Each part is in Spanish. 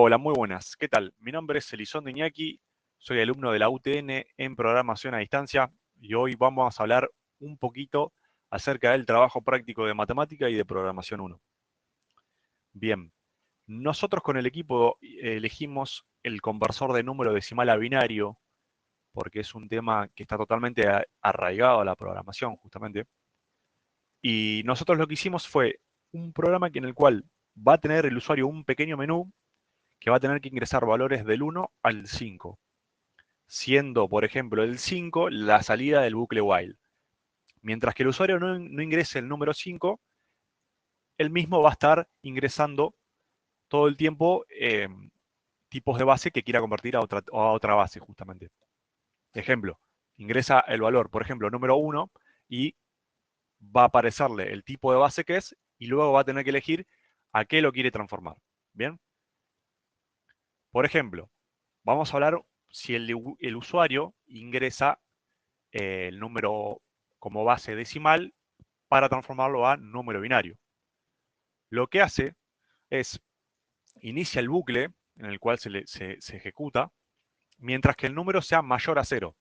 Hola, muy buenas. ¿Qué tal? Mi nombre es Elizondo Iñaki, soy alumno de la UTN en Programación a Distancia y hoy vamos a hablar un poquito acerca del trabajo práctico de matemática y de programación 1. Bien, nosotros con el equipo elegimos el conversor de número decimal a binario porque es un tema que está totalmente arraigado a la programación justamente. Y nosotros lo que hicimos fue un programa en el cual va a tener el usuario un pequeño menú que va a tener que ingresar valores del 1 al 5, siendo, por ejemplo, el 5 la salida del bucle while. Mientras que el usuario no ingrese el número 5, él mismo va a estar ingresando todo el tiempo tipos de base que quiera convertir a otra base, justamente. Ejemplo, ingresa el valor, por ejemplo, número 1 y va a aparecerle el tipo de base que es y luego va a tener que elegir a qué lo quiere transformar. ¿Bien? Por ejemplo, vamos a hablar si el usuario ingresa el número como base decimal para transformarlo a número binario. Lo que hace es inicia el bucle en el cual se ejecuta mientras que el número sea mayor a 0.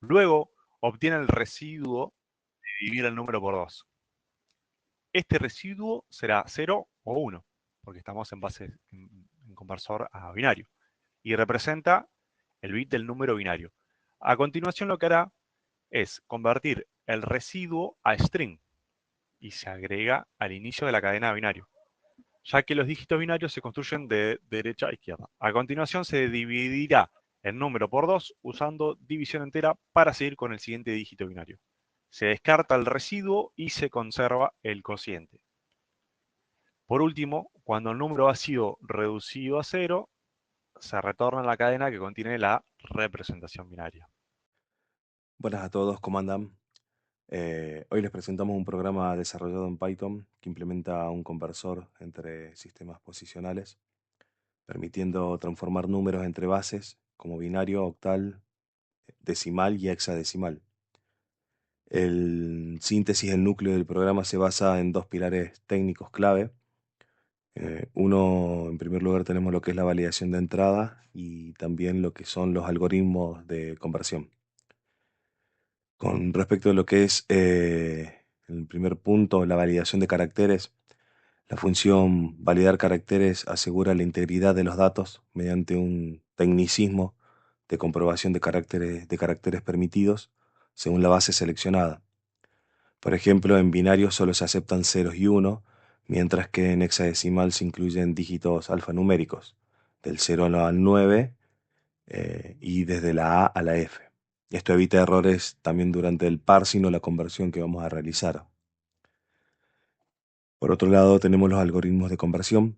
Luego obtiene el residuo de dividir el número por 2. Este residuo será 0 o 1, porque estamos en conversor a binario, y representa el bit del número binario. A continuación lo que hará es convertir el residuo a string y se agrega al inicio de la cadena de binario, ya que los dígitos binarios se construyen de derecha a izquierda. A continuación se dividirá el número por 2 usando división entera para seguir con el siguiente dígito binario. Se descarta el residuo y se conserva el cociente. Por último, cuando el número ha sido reducido a 0, se retorna la cadena que contiene la representación binaria. Buenas a todos, ¿cómo andan? Hoy les presentamos un programa desarrollado en Python que implementa un conversor entre sistemas posicionales, permitiendo transformar números entre bases como binario, octal, decimal y hexadecimal. El síntesis del núcleo del programa se basa en dos pilares técnicos clave. Uno, en primer lugar, tenemos lo que es la validación de entrada y también lo que son los algoritmos de conversión. Con respecto a lo que es el primer punto, la validación de caracteres, la función validar caracteres asegura la integridad de los datos mediante un tecnicismo de comprobación de caracteres permitidos según la base seleccionada. Por ejemplo, en binario solo se aceptan ceros y 1, mientras que en hexadecimal se incluyen dígitos alfanuméricos, del 0 al 9 y desde la A a la F. Esto evita errores también durante el parsing o la conversión que vamos a realizar. Por otro lado, tenemos los algoritmos de conversión.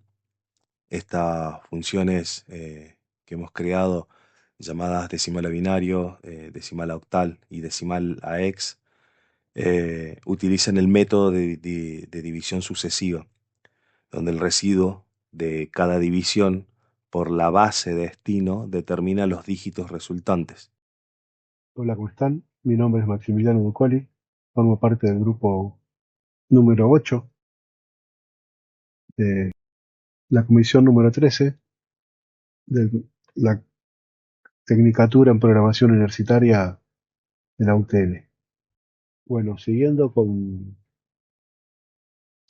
Estas funciones que hemos creado, llamadas decimal a binario, decimal a octal y decimal a hex, utilizan el método de división sucesiva, donde el residuo de cada división por la base de destino determina los dígitos resultantes. Hola, ¿cómo están? Mi nombre es Maximiliano Ducoli, formo parte del grupo número 8 de la comisión número 13 de la Tecnicatura en Programación Universitaria de la UTN. Bueno, siguiendo con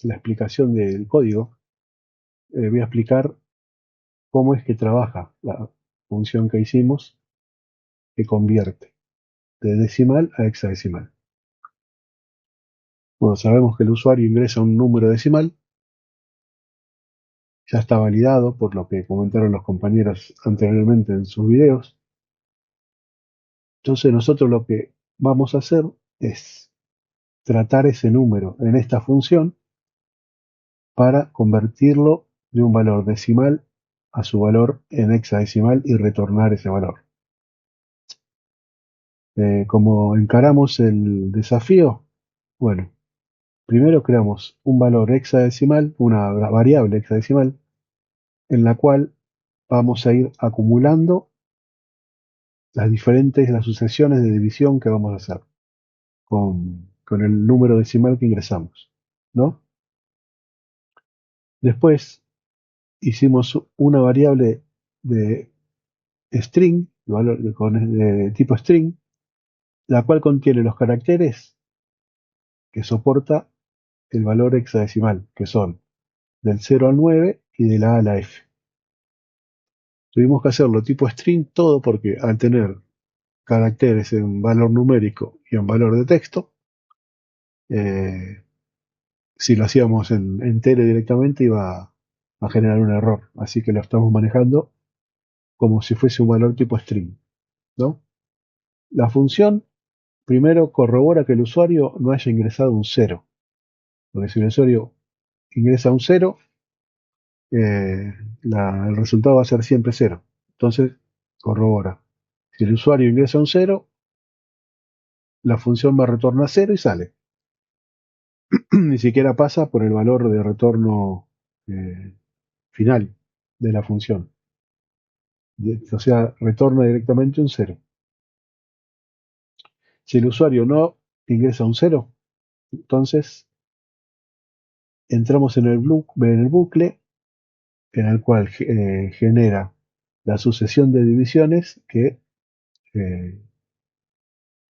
la explicación del código, voy a explicar cómo es que trabaja la función que hicimos que convierte de decimal a hexadecimal. Bueno, sabemos que el usuario ingresa un número decimal. Ya está validado por lo que comentaron los compañeros anteriormente en sus videos. Entonces nosotros lo que vamos a hacer es tratar ese número en esta función para convertirlo de un valor decimal a su valor en hexadecimal y retornar ese valor. Como encaramos el desafío, bueno, primero creamos un valor hexadecimal, una variable hexadecimal, en la cual vamos a ir acumulando las sucesiones de división que vamos a hacer con el número decimal que ingresamos, ¿no? Después hicimos una variable de string, de tipo string, la cual contiene los caracteres que soporta el valor hexadecimal, que son del 0 al 9 y de la A a la F. Tuvimos que hacerlo tipo string todo porque al tener caracteres en valor numérico y en valor de texto, eh, si lo hacíamos en entero directamente iba a generar un error. Así que lo estamos manejando como si fuese un valor tipo string, ¿no? La función primero corrobora que el usuario no haya ingresado un 0. Porque si el usuario ingresa un 0, el resultado va a ser siempre 0. Entonces, corrobora. Si el usuario ingresa un 0, la función va a retornar 0 y sale. Ni siquiera pasa por el valor de retorno eh, final de la función. O sea, retorna directamente un 0. Si el usuario no ingresa un 0, entonces entramos en el bucle en el cual genera la sucesión de divisiones que eh,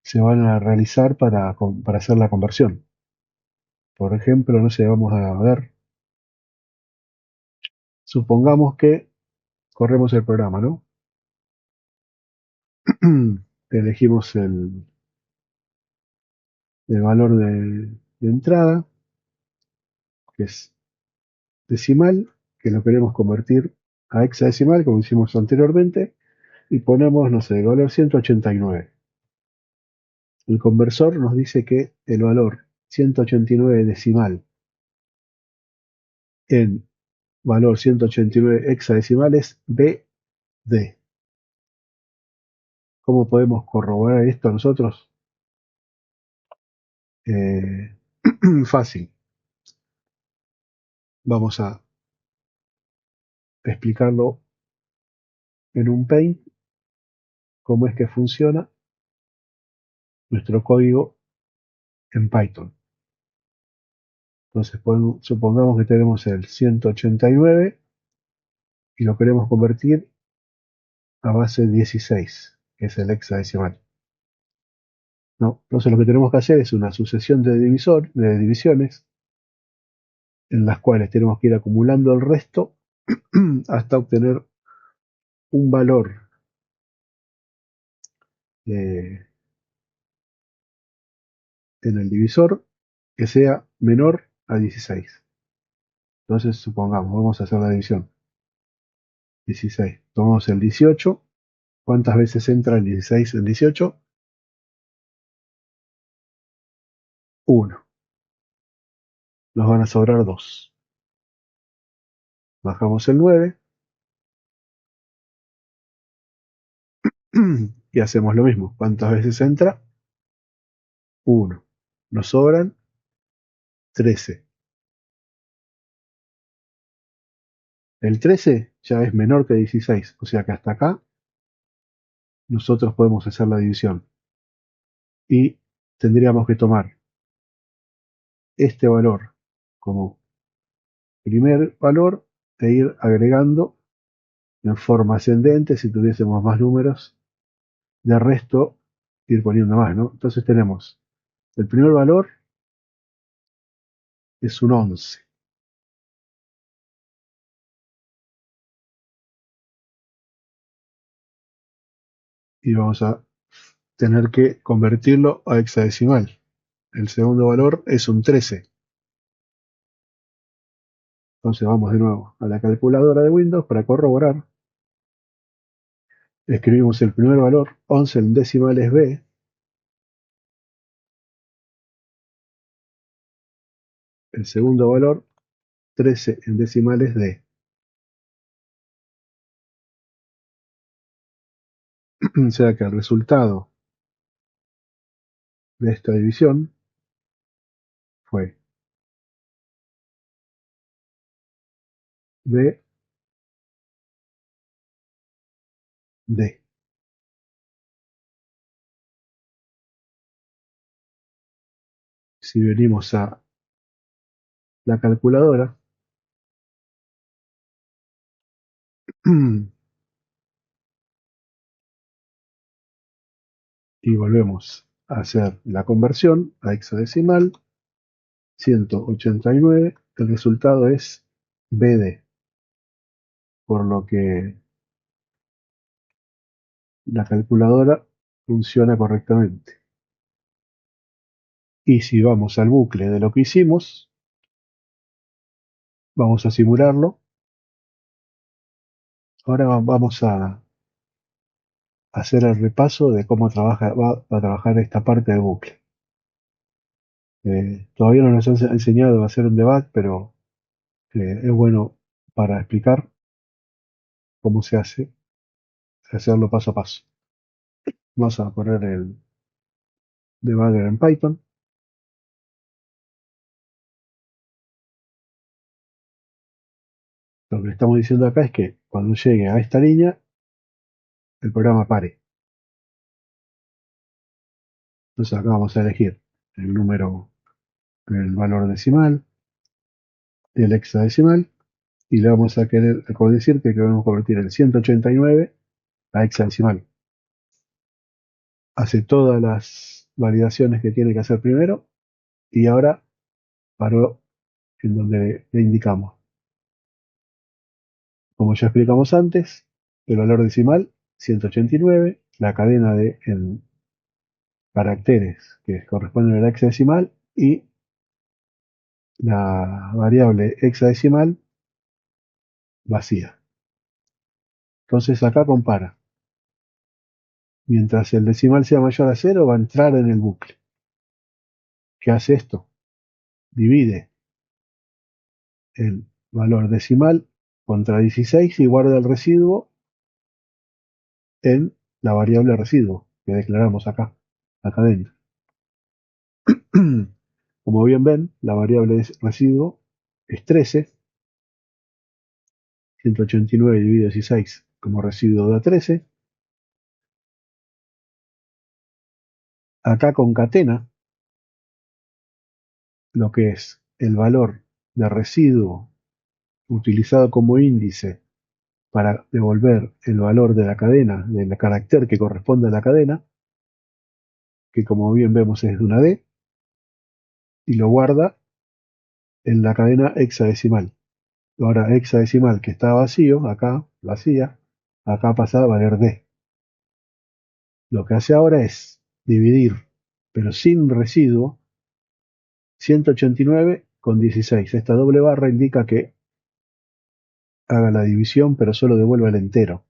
se van a realizar para hacer la conversión. Por ejemplo, no sé, vamos a ver, supongamos que corremos el programa, ¿no? Elegimos el valor de entrada, que es decimal, que lo queremos convertir a hexadecimal, como hicimos anteriormente, y ponemos, no sé, el valor 189. El conversor nos dice que el valor 189 decimal en valor 189 hexadecimal es BD. ¿Cómo podemos corroborar esto nosotros? Eh, Fácil. Vamos a explicarlo en un Paint, cómo es que funciona nuestro código en Python. Entonces, supongamos que tenemos el 189 y lo queremos convertir a base 16, que es el hexadecimal. No, entonces lo que tenemos que hacer es una sucesión de divisiones en las cuales tenemos que ir acumulando el resto hasta obtener un valor en el divisor que sea menor a 16. Entonces, supongamos, vamos a hacer la división. 16. Tomamos el 18. ¿Cuántas veces entra el 16 en 18? 1. Nos van a sobrar 2. Bajamos el 9 y hacemos lo mismo. ¿Cuántas veces entra? 1. Nos sobran 13. El 13 ya es menor que 16, o sea que hasta acá nosotros podemos hacer la división. Y tendríamos que tomar este valor como primer valor e ir agregando en forma ascendente si tuviésemos más números. De resto, ir poniendo más, ¿no? Entonces tenemos el primer valor es un 11. Y vamos a tener que convertirlo a hexadecimal. El segundo valor es un 13. Entonces vamos de nuevo a la calculadora de Windows para corroborar. Escribimos el primer valor, 11 en decimales B. El segundo valor, 13 en decimales D. O sea que el resultado de esta división fue B, D. Si venimos a la calculadora, Y volvemos a hacer la conversión a hexadecimal. 189. El resultado es BD, por lo que la calculadora funciona correctamente. Y si vamos al bucle de lo que hicimos, vamos a simularlo. Ahora vamos a hacer el repaso de cómo va a trabajar esta parte del bucle. Todavía no nos han enseñado a hacer un debug, pero es bueno para explicar cómo se hace, hacerlo paso a paso. Vamos a poner el debugger en Python. Lo que le estamos diciendo acá es que cuando llegue a esta línea, el programa pare. Entonces acá vamos a elegir el número, el valor decimal, el hexadecimal, y le vamos a querer decir que queremos convertir el 189 a hexadecimal. Hace todas las validaciones que tiene que hacer primero y ahora paró en donde le indicamos. Como ya explicamos antes, el valor decimal 189, la cadena de caracteres que corresponden al hexadecimal y la variable hexadecimal vacía. Entonces acá compara. Mientras el decimal sea mayor a 0, va a entrar en el bucle. ¿Qué hace esto? Divide el valor decimal contra 16 y guarda el residuo en la variable residuo que declaramos acá adentro. Como bien ven, la variable residuo es 13. 189 dividido 16 como residuo da 13. Acá concatena lo que es el valor de residuo utilizado como índice para devolver el valor de la cadena, del carácter que corresponde a la cadena, que como bien vemos es de una D, y lo guarda en la cadena hexadecimal. Ahora hexadecimal que está vacío, acá, vacía, acá pasa a valer D. Lo que hace ahora es dividir, pero sin residuo, 189 con 16. Esta doble barra indica que haga la división, pero solo devuelva el entero.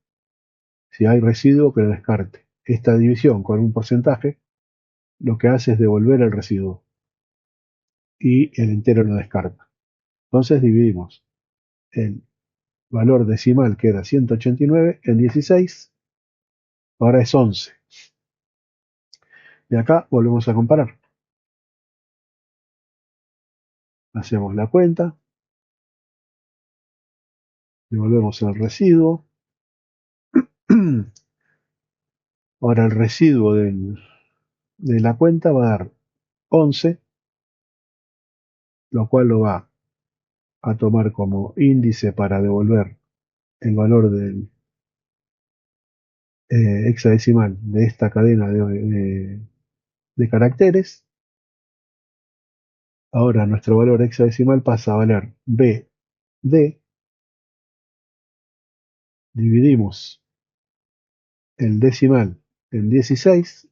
Si hay residuo, que lo descarte. Esta división con un porcentaje lo que hace es devolver el residuo y el entero lo descarta. Entonces dividimos el valor decimal, que era 189, en 16, ahora es 11. Y acá volvemos a comparar. Hacemos la cuenta, devolvemos el residuo. Ahora el residuo de la cuenta va a dar 11, lo cual lo va a tomar como índice para devolver el valor del hexadecimal de esta cadena de caracteres. Ahora nuestro valor hexadecimal pasa a valer BD. Dividimos el decimal en 16,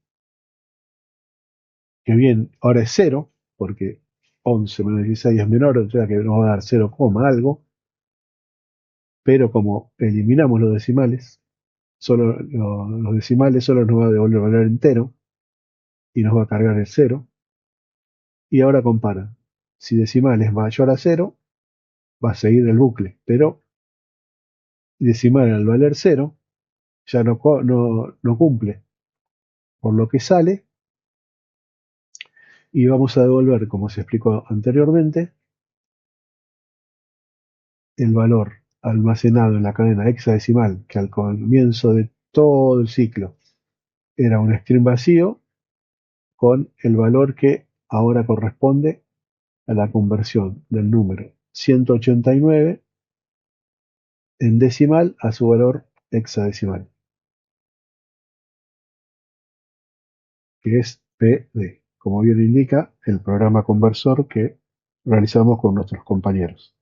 que bien, ahora es 0, porque 11 menos 16 es menor, o sea que nos va a dar 0, algo, pero como eliminamos los decimales, solo los decimales solo nos va a devolver el valor entero y nos va a cargar el 0. Y ahora compara. Si decimal es mayor a 0, va a seguir el bucle, pero decimal al valer 0 ya no cumple, por lo que sale y vamos a devolver, como se explicó anteriormente, el valor almacenado en la cadena hexadecimal, que al comienzo de todo el ciclo era un string vacío, con el valor que ahora corresponde a la conversión del número 189 en decimal a su valor hexadecimal, que es PD, como bien indica el programa conversor que realizamos con nuestros compañeros.